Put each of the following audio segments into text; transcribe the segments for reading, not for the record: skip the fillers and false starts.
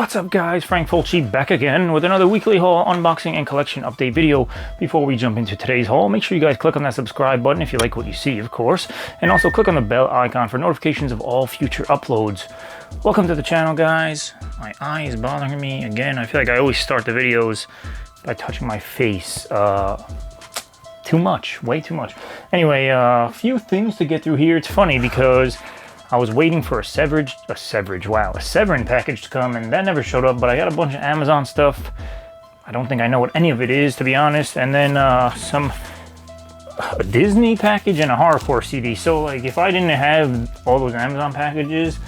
What's up guys, Frank Fulci back again with another weekly haul, unboxing and collection update video. Before we jump into today's haul, make sure you guys click on that subscribe button if you like what you see, of course, and also click on the bell icon for notifications of all future uploads. Welcome to the channel guys. My eye is bothering me again. I feel like I always start the videos by touching my face. Too much, way too much. Anyway, a few things to get through here. It's funny because I was waiting for a Severin package to come, and that never showed up, but I got a bunch of Amazon stuff. I don't think I know what any of it is, to be honest, and then a Disney package and a horrorcore CD. So, like, if I didn't have all those Amazon packages,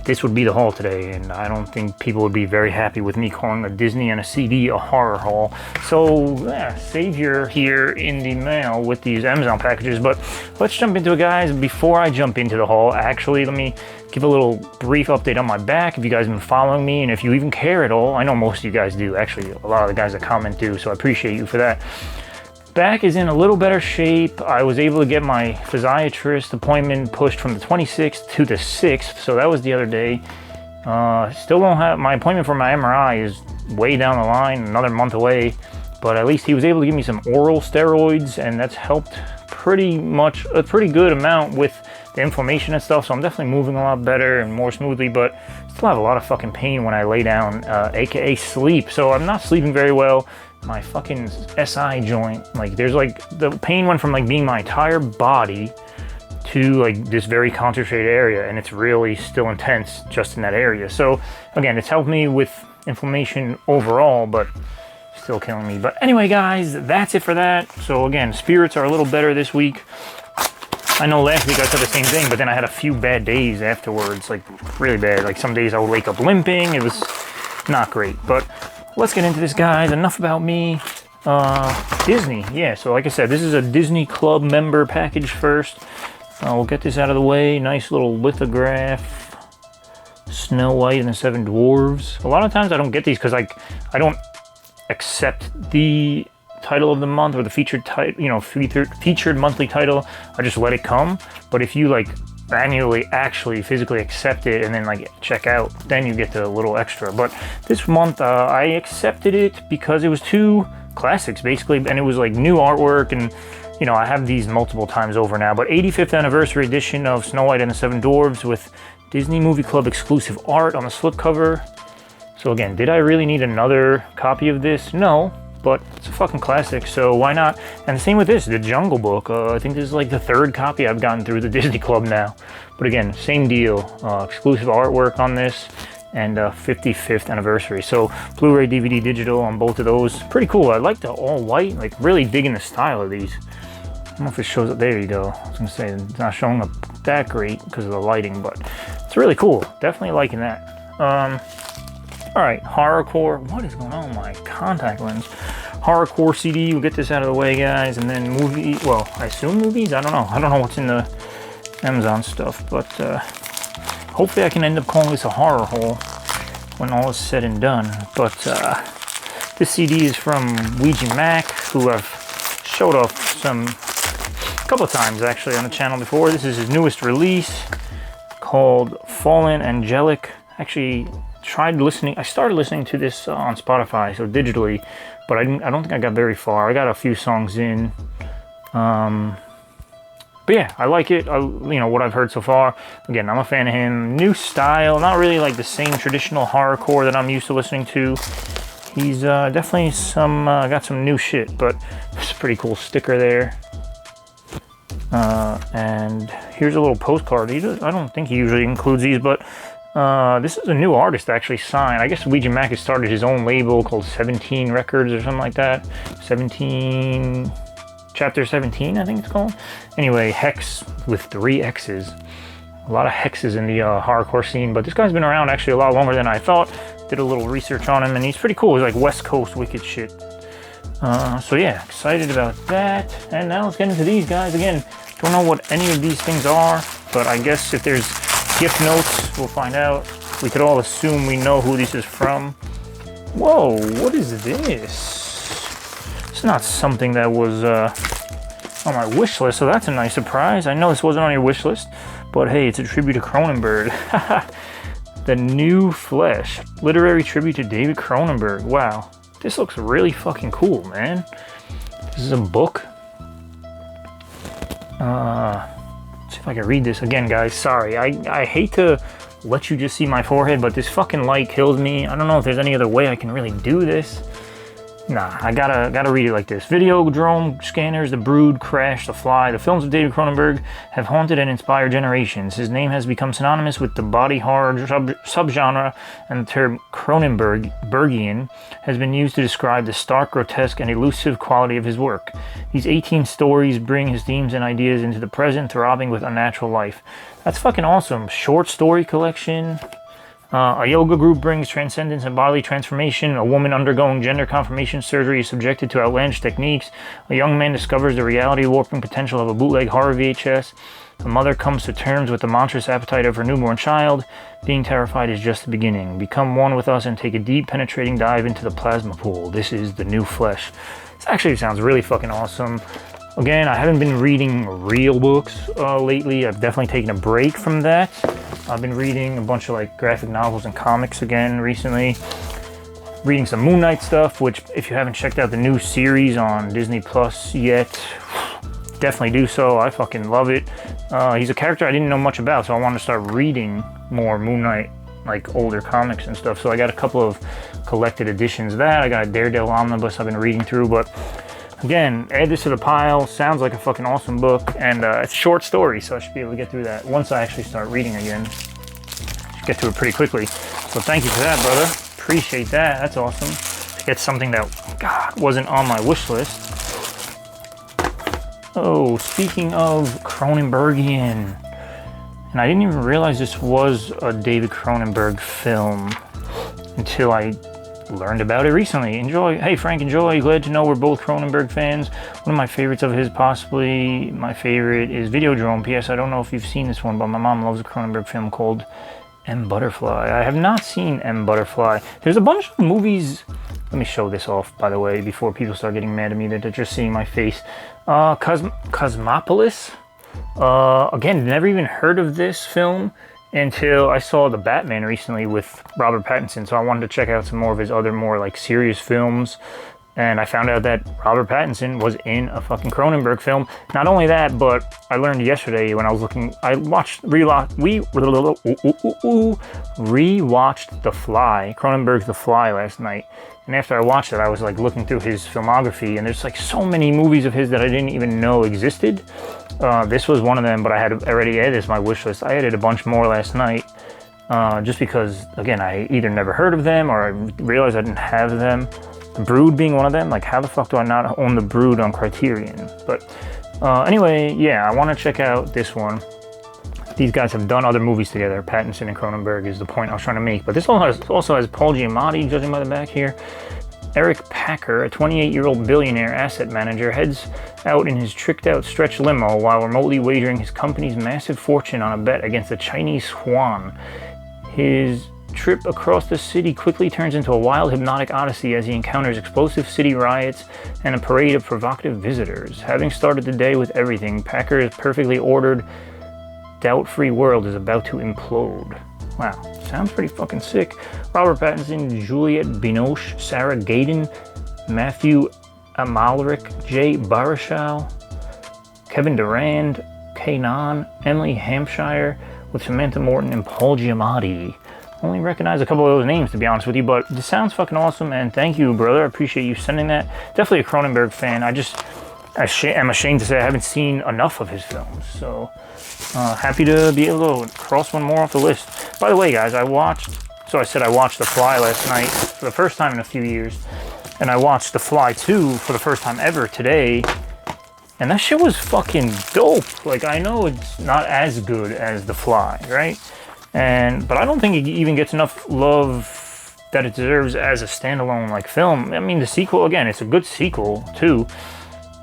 this would be the haul today, and I don't think people would be very happy with me calling a Disney and a CD a horror haul. So, yeah, savior here in the mail with these Amazon packages. But let's jump into it, guys. Before I jump into the haul, actually, let me give a little brief update on my back. If you guys have been following me, and if you even care at all, I know most of you guys do. Actually, a lot of the guys that comment do, so I appreciate you for that. Back is in a little better shape. I was able to get my physiatrist appointment pushed from the 26th to the 6th, so that was the other day. Still don't have my appointment for my MRI is way down the line, another month away, but at least he was able to give me some oral steroids, and that's helped pretty good amount with the inflammation and stuff, so I'm definitely moving a lot better and more smoothly, but still have a lot of fucking pain when I lay down, aka sleep, so I'm not sleeping very well. My fucking SI joint, like, there's like, the pain went from like being my entire body to like this very concentrated area, and it's really still intense just in that area. So again, it's helped me with inflammation overall, but still killing me. But anyway guys, that's it for that. So again, spirits are a little better this week. I know last week I said the same thing, but then I had a few bad days afterwards, like really bad. Like some days I would wake up limping. It was not great, but let's get into this, guys. Enough about me. Disney. Yeah, so like I said, this is a Disney Club member package first. We'll get this out of the way. Nice little lithograph. Snow White and the Seven Dwarves. A lot of times I don't get these because I don't accept the title of the month or the featured monthly title. I just let it come. But if you like manually actually physically accept it and then like check out, then you get the little extra. But this month I accepted it because it was two classics basically, and it was like new artwork, and you know, I have these multiple times over now. But 85th anniversary edition of Snow White and the Seven Dwarves with Disney Movie Club exclusive art on the slipcover. So again, did I really need another copy of this? No, but it's a fucking classic, so why not? And the same with this, the Jungle Book. I think this is like the third copy I've gotten through the Disney Club now. But again, same deal, exclusive artwork on this, and 55th anniversary. So Blu-ray, DVD, digital on both of those. Pretty cool. I like the all white, like really digging the style of these. I don't know if it shows up. There you go. I was gonna say it's not showing up that great because of the lighting, but it's really cool. Definitely liking that. All right, horrorcore. What is going on with my contact lens? Horrorcore CD. We'll get this out of the way, guys, and then movie. Well, I assume movies. I don't know. I don't know what's in the Amazon stuff, but hopefully I can end up calling this a horror haul when all is said and done. But this CD is from Ouija Mac, who I've showed off a couple of times actually on the channel before. This is his newest release called Fallen Angelic. Actually, I started listening to this on Spotify, so digitally, but I don't think I got very far. I got a few songs in, but yeah, I like it. You know what I've heard so far. Again, I'm a fan of him. New style, not really like the same traditional horrorcore that I'm used to listening to. He's definitely got some new shit, but it's a pretty cool sticker there. And here's a little postcard. I don't think he usually includes these, but this is a new artist actually signed. I guess Ouija Mac has started his own label called 17 Records or something like that. 17, Chapter 17, I think it's called. Anyway, Hex with 3 X's. A lot of hexes in the hardcore scene, but this guy's been around actually a lot longer than I thought. Did a little research on him, and he's pretty cool. He's like West Coast wicked shit. So yeah, excited about that. And now let's get into these, guys. Again, don't know what any of these things are, but I guess if there's gift notes, we'll find out. We could all assume we know who this is from. Whoa, what is this? It's not something that was on my wish list, so that's a nice surprise. I know this wasn't on your wish list, but hey, it's a tribute to Cronenberg. The New Flesh, literary tribute to David Cronenberg. Wow, this looks really fucking cool, man. This is a book. Let's see if I can read this again, guys. Sorry, I hate to let you just see my forehead, but this fucking light kills me. I don't know if there's any other way I can really do this. Nah, I gotta read it like this. Videodrome, Scanners, The Brood, Crash, The Fly. The films of David Cronenberg have haunted and inspired generations. His name has become synonymous with the body horror subgenre, and the term Cronenbergian has been used to describe the stark, grotesque, and elusive quality of his work. These 18 stories bring his themes and ideas into the present, throbbing with unnatural life. That's fucking awesome. Short story collection. A yoga group brings transcendence and bodily transformation. A woman undergoing gender confirmation surgery is subjected to outlandish techniques. A young man discovers the reality warping potential of a bootleg horror VHS. A mother comes to terms with the monstrous appetite of her newborn child. Being terrified is just the beginning. Become one with us and take a deep, penetrating dive into the plasma pool. This is The New Flesh. This actually sounds really fucking awesome. Again, I haven't been reading real books lately. I've definitely taken a break from that. I've been reading a bunch of like graphic novels and comics again recently. Reading some Moon Knight stuff, which if you haven't checked out the new series on Disney Plus yet, definitely do so. I fucking love it. He's a character I didn't know much about, so I wanted to start reading more Moon Knight, like older comics and stuff. So I got a couple of collected editions of that. I got a Daredevil omnibus I've been reading through, but again, add this to the pile. Sounds like a fucking awesome book, and it's a short story, so I should be able to get through that once I actually start reading again. Should get through it pretty quickly. So thank you for that, brother. Appreciate that. That's awesome. To get something that, God, wasn't on my wish list. Oh, speaking of Cronenbergian, and I didn't even realize this was a David Cronenberg film until I learned about it recently. Enjoy. Hey Frank, enjoy. Glad to know we're both Cronenberg fans. One of my favorites of his, possibly my favorite, is Videodrome. P.S. I don't know if you've seen this one, but my mom loves a Cronenberg film called M. Butterfly. I have not seen M. Butterfly. There's a bunch of movies. Let me show this off, by the way, before people start getting mad at me that they're just seeing my face. Cosmopolis. Again, never even heard of this film until I saw The Batman recently with Robert Pattinson, so I wanted to check out some more of his other more like serious films, and I found out that Robert Pattinson was in a fucking Cronenberg film. Not only that, but I learned yesterday when I was looking, rewatched The Fly, Cronenberg's The Fly last night, and after I watched it, I was like looking through his filmography, and there's like so many movies of his that I didn't even know existed. This was one of them, but I had already added this to my wish list. I added a bunch more last night, just because, again, I either never heard of them or I realized I didn't have them. The Brood being one of them. Like, how the fuck do I not own The Brood on Criterion? But anyway, yeah, I want to check out this one. These guys have done other movies together. Pattinson and Cronenberg is the point I was trying to make. But this also has Paul Giamatti, judging by the back here. Eric Packer, a 28-year-old billionaire asset manager, heads out in his tricked-out stretch limo while remotely wagering his company's massive fortune on a bet against the Chinese yuan. His trip across the city quickly turns into a wild, hypnotic odyssey as he encounters explosive city riots and a parade of provocative visitors. Having started the day with everything, Packer's perfectly ordered, doubt-free world is about to implode. Wow, sounds pretty fucking sick. Robert Pattinson, Juliette Binoche, Sarah Gadon, Matthew Amalric, Jay Baruchel, Kevin Durand, Kanan, Emily Hampshire, with Samantha Morton and Paul Giamatti. Only recognize a couple of those names, to be honest with you, but this sounds fucking awesome, and thank you, brother. I appreciate you sending that. Definitely a Cronenberg fan. I'm ashamed to say I haven't seen enough of his films, so happy to be able to cross one more off the list. By the way, guys, I watched The Fly last night for the first time in a few years, and I watched The Fly 2 for the first time ever today, and that shit was fucking dope. Like, I know it's not as good as The Fly, right? But I don't think it even gets enough love that it deserves as a standalone like film. I mean, the sequel, again, it's a good sequel too.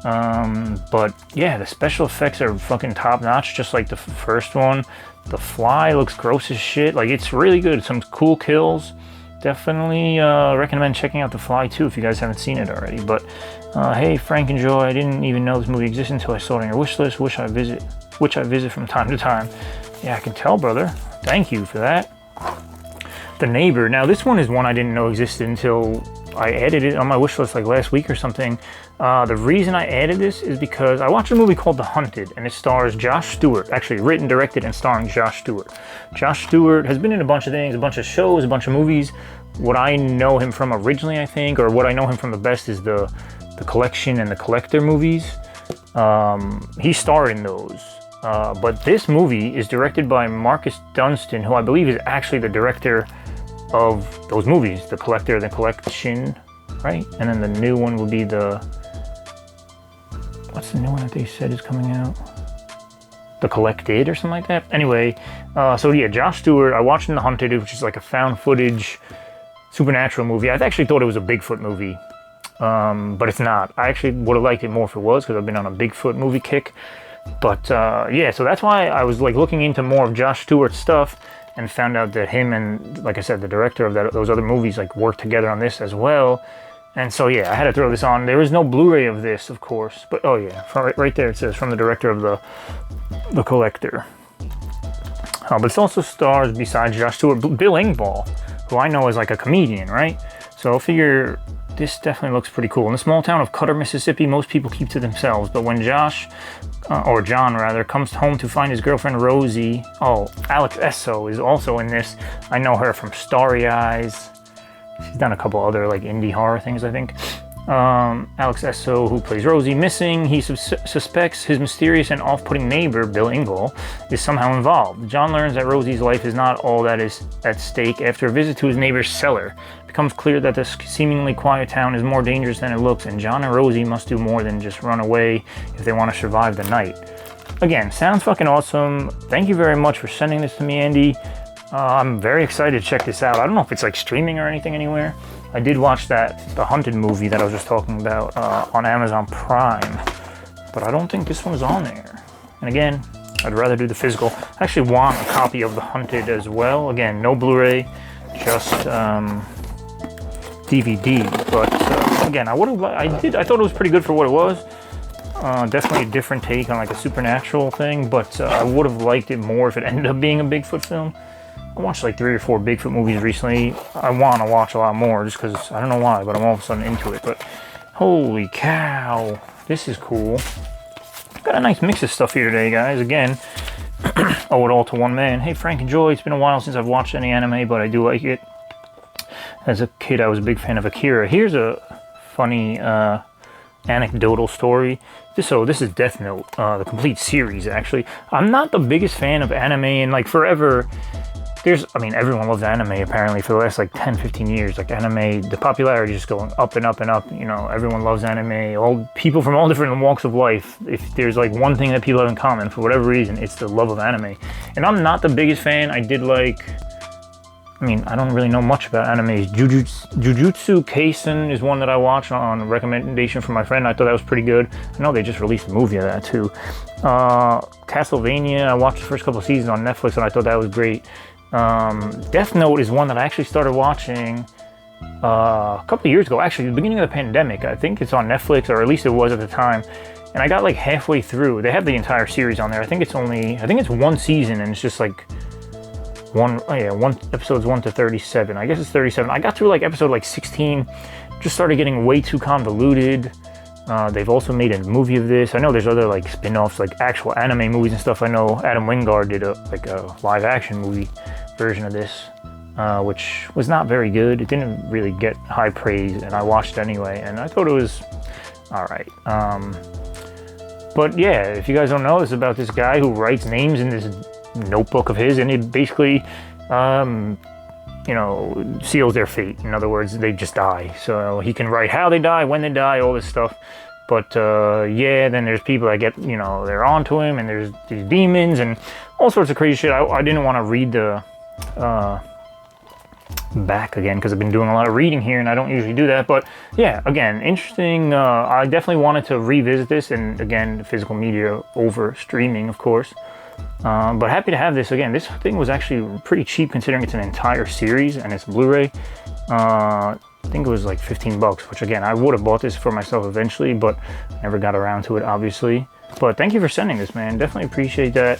But yeah, the special effects are fucking top notch, just like the first one. The Fly looks gross as shit. Like, it's really good. Some cool kills. Definitely recommend checking out The Fly 2 if you guys haven't seen it already. But hey, Frank and Joy, I didn't even know this movie existed until I saw it on your wish list, which I visit from time to time. Yeah, I can tell, brother. Thank you for that. The Neighbor. Now, this one is one I didn't know existed until I added it on my wish list like last week or something. The reason I added this is because I watched a movie called The Hunted, and it stars Josh Stewart. Actually, written, directed, and starring Josh Stewart. Josh Stewart has been in a bunch of things, a bunch of shows, a bunch of movies. What I know him from originally, I think, or what I know him from the best is the Collection and the Collector movies. He starred in those. But this movie is directed by Marcus Dunstan, who I believe is actually the director of those movies, The Collector, The Collection, right? And then the new one would be what's the new one that they said is coming out? The Collected or something like that? Anyway, so yeah, Josh Stewart, I watched in The Hunted, which is like a found footage supernatural movie. I actually thought it was a Bigfoot movie, but it's not. I actually would have liked it more if it was, because I've been on a Bigfoot movie kick. But yeah, so that's why I was like looking into more of Josh Stewart's stuff, and found out that him and, like I said, the director of those other movies like worked together on this as well. And so yeah, I had to throw this on. There is no Blu-ray of this, of course, but oh yeah, right there it says from the director of the Collector. But it also stars, besides Josh Stewart, Bill Engvall, who I know is like a comedian, right? So I figure this definitely looks pretty cool. In the small town of Cutter, Mississippi, most people keep to themselves, but when John comes home to find his girlfriend Rosie. Oh, Alex Esso is also in this. I know her from Starry Eyes. She's done a couple other like indie horror things, I think. Alex Esso, who plays Rosie, missing. He suspects his mysterious and off-putting neighbor, Bill Engvall, is somehow involved. John learns that Rosie's life is not all that is at stake after a visit to his neighbor's cellar. It becomes clear that this seemingly quiet town is more dangerous than it looks, and John and Rosie must do more than just run away if they want to survive the night. Again, sounds fucking awesome. Thank you very much for sending this to me, Andy. I'm very excited to check this out. I don't know if it's like streaming or anything anywhere. I did watch The Hunted movie that I was just talking about on Amazon Prime, but I don't think this one's on there. And again, I'd rather do the physical. I actually want a copy of The Hunted as well. Again, no Blu-ray, just DVD. But again, I thought it was pretty good for what it was. Definitely a different take on like a supernatural thing, but I would have liked it more if it ended up being a Bigfoot film. I watched like 3 or 4 Bigfoot movies recently. I want to watch a lot more just because I don't know why, but I'm all of a sudden into it. But holy cow, this is cool. Got a nice mix of stuff here today, guys. Again, owe it all to one man. Hey, Frank and Joy. It's been a while since I've watched any anime, but I do like it. As a kid, I was a big fan of Akira. Here's a funny anecdotal story. This is Death Note, the complete series, actually. I'm not the biggest fan of anime, and like forever, everyone loves anime apparently for the last like 10, 15 years. Like anime, the popularity is just going up and up and up. You know, everyone loves anime. All people from all different walks of life. If there's like one thing that people have in common, for whatever reason, it's the love of anime. And I'm not the biggest fan. I don't really know much about animes. Jujutsu Kaisen is one that I watched on a recommendation from my friend. I thought that was pretty good. I know they just released a movie of that too. Castlevania, I watched the first couple of seasons on Netflix and I thought that was great. Death Note is one that I actually started watching a couple of years ago, actually the beginning of the pandemic. I think it's on Netflix, or at least it was at the time, and I got like halfway through. They have the entire series on there. I think it's one season, and it's just like one episodes 1 to 37. I guess it's 37. I got through like episode like 16, just started getting way too convoluted. They've also made a movie of this. I know there's other like spin-offs, like actual anime movies and stuff. I know Adam Wingard did a live action movie version of this, which was not very good. It didn't really get high praise, and I watched it anyway, and I thought it was all right. But yeah, if you guys don't know, it's about this guy who writes names in this notebook of his, and it basically seals their fate. In other words, they just die. So he can write how they die, when they die, all this stuff. But then there's people that get, they're onto him, and there's these demons and all sorts of crazy shit. I didn't want to read the back again because I've been doing a lot of reading here and I don't usually do that. But yeah, again, interesting. I definitely wanted to revisit this, and again, physical media over streaming, of course. But happy to have this again. This thing was actually pretty cheap considering it's an entire series and it's Blu-ray. I think it was like $15, which again, I would have bought this for myself eventually, but never got around to it, obviously. But thank you for sending this, man. Definitely appreciate that.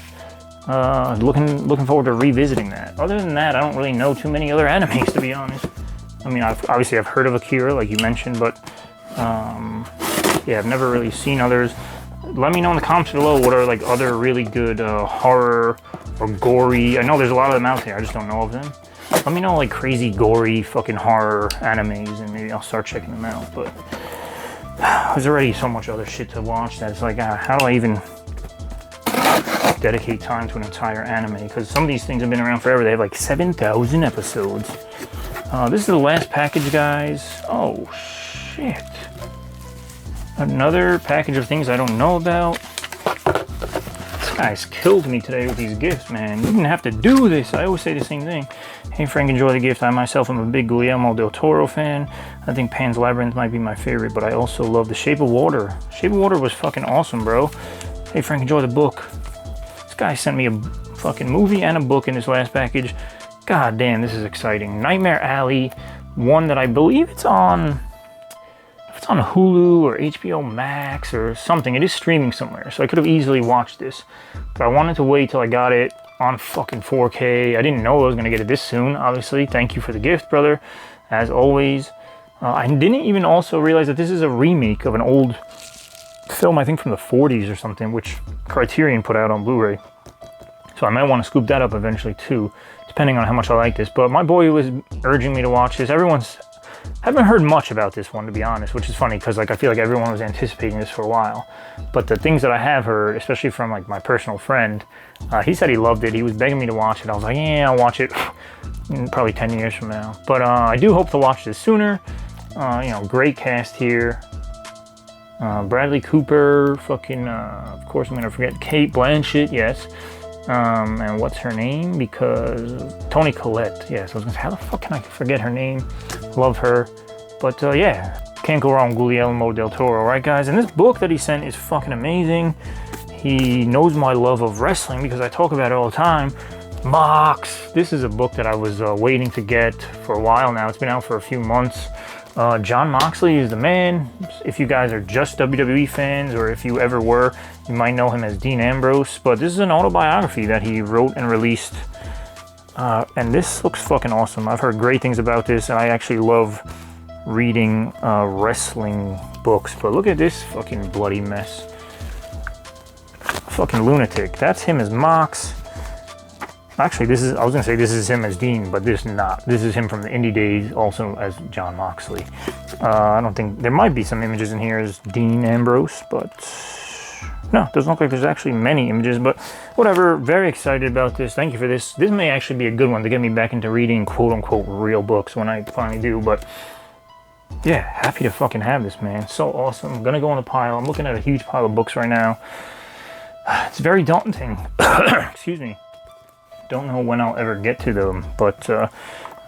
Looking forward to revisiting that. Other than that, I don't really know too many other animes, to be honest. I mean, I've heard of Akira, like you mentioned, but yeah, I've never really seen others. Let me know in the comments below what are like other really good horror or gory. I know there's a lot of them out there. I just don't know of them. Let me know like crazy gory fucking horror animes, and maybe I'll start checking them out. But there's already so much other shit to watch that it's like, how do I even dedicate time to an entire anime? Because some of these things have been around forever. They have like 7,000 episodes. This is the last package, guys. Oh shit. Another package of things I don't know about. This guy's killed me today with these gifts, man. You didn't have to do this. I always say the same thing. Hey Frank, enjoy the gift. I myself am a big Guillermo del Toro fan. I think Pan's Labyrinth might be my favorite, but I also love The Shape of Water. Shape of Water was fucking awesome, bro. Hey Frank, enjoy the book. This guy sent me a fucking movie and a book in this last package. God damn, this is exciting. Nightmare Alley, one that I believe it's on Hulu or HBO Max or something. It is streaming somewhere, so I could have easily watched this, but I wanted to wait till I got it on fucking 4K. I didn't know I was gonna get it this soon, obviously. Thank you for the gift, brother, as always. I didn't even also realize that this is a remake of an old film, I think from the 40s or something, which Criterion put out on Blu-ray. So I might want to scoop that up eventually too, depending on how much I like this. But my boy was urging me to watch this. Haven't heard much about this one, to be honest, which is funny because like I feel like everyone was anticipating this for a while. But the things that I have heard, especially from like my personal friend, he said he loved it. He was begging me to watch it. I was like, yeah, I'll watch it probably 10 years from now. But I do hope to watch this sooner. You know, great cast here. Bradley Cooper, fucking, of course I'm gonna forget, Kate Blanchett, yes. And what's her name? Because Toni Collette, yes. I was gonna say, how the fuck can I forget her name? Love her. But yeah, can't go wrong with Guillermo del Toro, right guys? And this book that he sent is fucking amazing. He knows my love of wrestling because I talk about it all the time. Mox. This is a book that I was waiting to get for a while now. It's been out for a few months. Jon Moxley is the man. If you guys are just WWE fans, or if you ever were, you might know him as Dean Ambrose. But this is an autobiography that he wrote and released. And this looks fucking awesome. I've heard great things about this, and I actually love reading wrestling books. But look at this fucking bloody mess. Fucking lunatic. That's him as Mox. Actually, I was gonna say this is him as Dean, but this is not. This is him from the indie days, also as Jon Moxley. I don't think, there might be some images in here as Dean Ambrose, but no, it doesn't look like there's actually many images, but whatever. Very excited about this. Thank you for this. This may actually be a good one to get me back into reading quote unquote real books when I finally do, but yeah, happy to fucking have this, man. So awesome. I'm gonna go on the pile. I'm looking at a huge pile of books right now. It's very daunting. Excuse me. Don't know when I'll ever get to them, but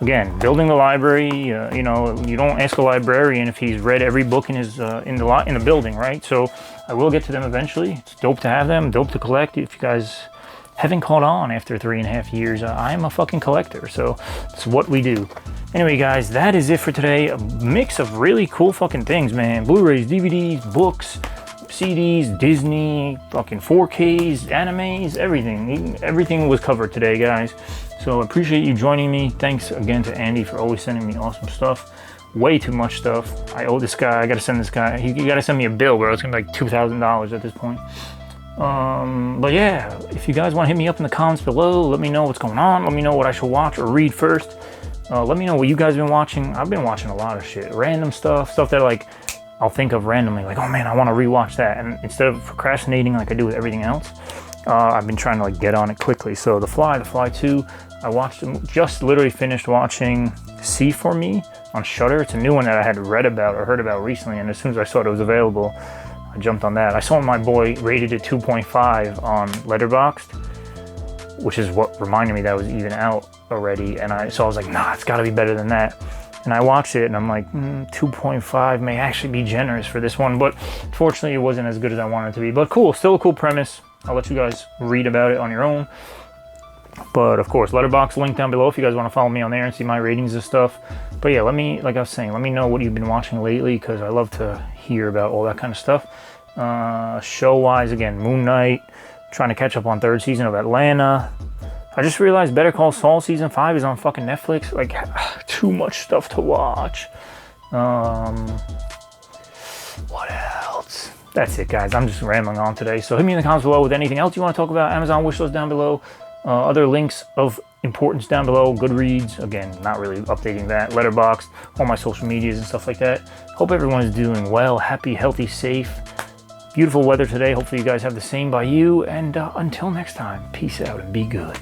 again, building the library, you know, you don't ask a librarian if he's read every book in his in the building, right? So I will get to them eventually. It's dope to have them, dope to collect. If you guys haven't caught on after 3.5 years, I am a fucking collector, so it's what we do. Anyway, guys, that is it for today. A mix of really cool fucking things, man. Blu-rays, DVDs, books, CDs, Disney, fucking 4Ks, animes, everything. Everything was covered today, guys. So I appreciate you joining me. Thanks again to Andy for always sending me awesome stuff. Way too much stuff. I owe this guy. I gotta send this guy. He gotta send me a bill, bro. It's gonna be like $2,000 at this point. But yeah, if you guys want to hit me up in the comments below, let me know what's going on. Let me know what I should watch or read first. Let me know what you guys have been watching. I've been watching a lot of shit. Random stuff that like I'll think of randomly, like, oh man, I want to rewatch that. And instead of procrastinating like I do with everything else, I've been trying to like get on it quickly. So The Fly 2, I watched, just literally finished watching See For Me on Shudder. It's a new one that I had read about or heard about recently, and as soon as I saw it was available, I jumped on that. I saw my boy rated it 2.5 on Letterboxd, which is what reminded me that was even out already. And so I was like, nah, it's got to be better than that. And I watched it and I'm like, 2.5 may actually be generous for this one, but fortunately it wasn't as good as I wanted it to be. But cool, still a cool premise. I'll let you guys read about it on your own. But of course, Letterboxd link down below if you guys want to follow me on there and see my ratings and stuff. But yeah, like I was saying, let me know what you've been watching lately, because I love to hear about all that kind of stuff. Show-wise, again, Moon Knight, Trying to catch up on 3rd season of Atlanta. I just realized Better Call Saul season 5 is on fucking Netflix. Like, too much stuff to watch. What else? That's it, guys. I'm just rambling on today. So hit me in the comments below with anything else you want to talk about. Amazon wish list down below. Other links of importance down below. Goodreads. Again, not really updating that. Letterboxd. All my social medias and stuff like that. Hope everyone is doing well. Happy, healthy, safe. Beautiful weather today. Hopefully you guys have the same by you. And until next time, peace out and be good.